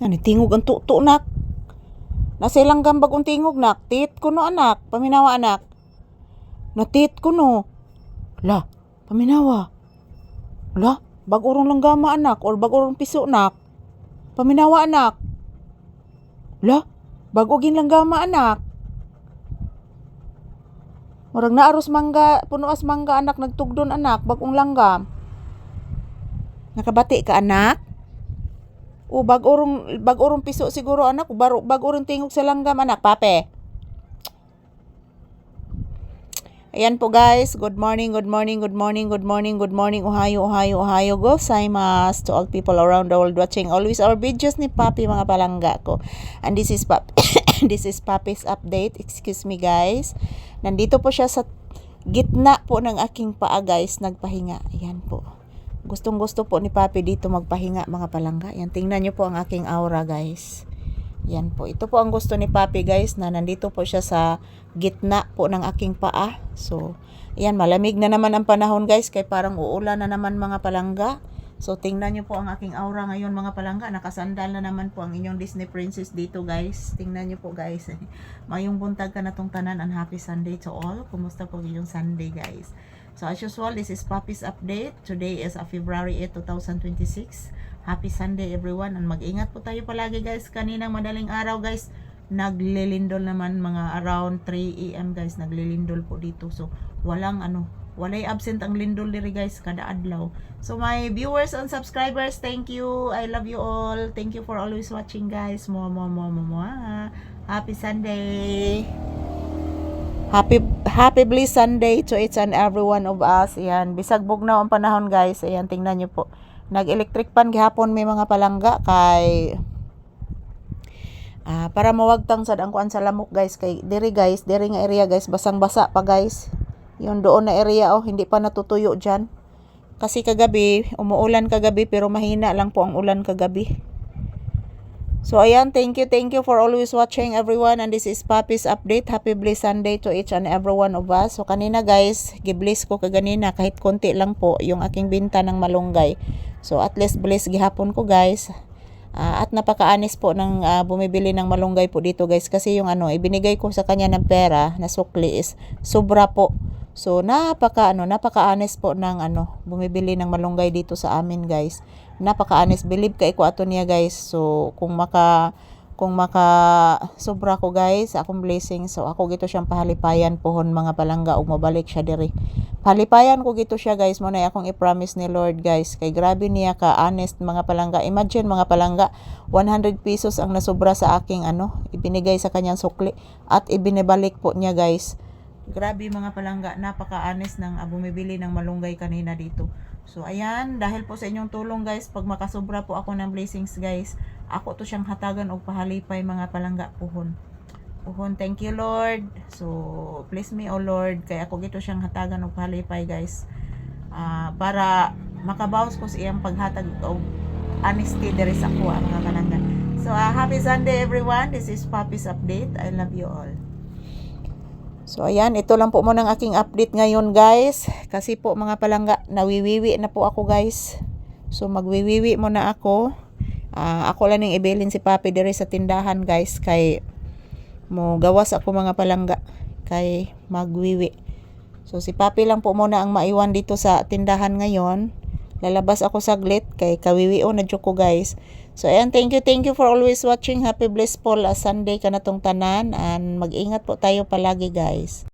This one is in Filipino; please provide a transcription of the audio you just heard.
Yan, tingog ang tuto, nak. Nasa ilang gambag ang tingog, nak. Tit ko no, anak. Paminawa, anak. Natit ko no. La, paminawa. La, bagurong langgama, anak. Or bagurong piso, nak. Paminawa, anak. La, bagugin langgama, anak. Murag na aros mangga, punuas mangga, anak. Nagtugdon, anak. Bagong langgam. Nakabati ka, anak? O bagorong piso siguro, anak. Bagorong tingog sa langgam, anak. Pape. Ayan po guys, good morning, good morning, good morning, good morning, good morning, ohayo, ohayo, ohayo, gozaimasu to all people around the world watching always our videos ni Papi mga palangga ko. And this is this is Papi's update, excuse me guys. Nandito po siya sa gitna po ng aking paa guys, nagpahinga. Ayan po. Gustong gusto po ni Papi dito magpahinga mga palangga. Ayan, tingnan nyo po ang aking aura guys. Yan po. Ito po ang gusto ni Papi guys na nandito po siya sa gitna po ng aking paa. So, yan, malamig na naman ang panahon guys kaya parang uulan na naman mga palangga. So, tingnan nyo po ang aking aura ngayon mga palangga. Nakasandal na naman po ang inyong Disney princess dito guys. Tingnan nyo po guys. Mayong buntag ka na tong tanan and happy Sunday to all. Kumusta po yung Sunday guys? So, as usual, this is Papi's update. Today is February 8, 2026. Happy Sunday everyone, and mag-ingat po tayo palagi guys. Kaninang madaling araw guys, naglilindol naman mga around 3 AM guys, naglilindol po dito. So walay absent ang lindol diri guys kada adlaw. So my viewers and subscribers, thank you. I love you all. Thank you for always watching guys. Happy Sunday. Happy blessed Sunday to each and every one of us. Ayan, bisag bugnaw ang panahon guys. Ayan, tingnan niyo po. Nag-electric pan gihapon may mga palangga kay para mawagtang sad ang kuan sa lamok guys kay diri nga area guys basang-basa pa guys. Yung doon na area hindi pa natutuyo diyan. Kasi kagabi umuulan kagabi pero mahina lang po ang ulan kagabi. So ayan, thank you for always watching everyone, and this is Papi's update. Happy blessed Sunday to each and every one of us. So kanina guys, gibless ko kaganina kahit konti lang po yung aking binta ng malunggay. So at least bless gihapon ko guys. At napakaanis po ng bumibili ng malunggay po dito guys kasi yung ibinigay ko sa kanya ng pera na sukli is sobra po. So napakaanis po ng bumibili ng malunggay dito sa amin guys. Napakaanis, believe kay ko ato niya guys. So kung maka sobra ko guys akong blessing, so ako gito siyang pahalipayan pohon mga palangga ug mabalik siya diri. Pahalipayan ko gito siya guys, mo na akong i-promise ni Lord guys kay grabe niya ka honest mga palangga. Imagine mga palangga, 100 pesos ang nasobra sa aking ibinigay sa kanyang sukli at ibinibalik po niya guys. Grabe mga palangga, napaka-honest ng bumibili ng malunggay kanina dito. So ayan, dahil po sa inyong tulong guys, pag makasobra po ako ng blessings guys, ako to siyang hatagan o pahalipay mga palangga puhon. Thank you Lord. So bless me oh Lord, kaya ako gito siyang hatagan o pahalipay guys. Para makabawas ko sa iyang paghatag o honesty diri sa ako mga palangga. So happy Sunday everyone. This is Papi's update. I love you all. So ayan, ito lang po muna ang aking update ngayon guys. Kasi po mga palangga, nawiwiwi na po ako guys. So magwiwiwi muna ako. Ako lang yung ibilin si Papi diri sa tindahan guys. Kay mo gawas ako mga palangga. Kay magwiwi. So si Papi lang po muna ang maiwan dito sa tindahan ngayon. Lalabas ako saglit kay kawiwio na ko guys. So ayan, thank you for always watching. Happy blessed Sunday ka na tong tanan, and mag-ingat po tayo palagi guys.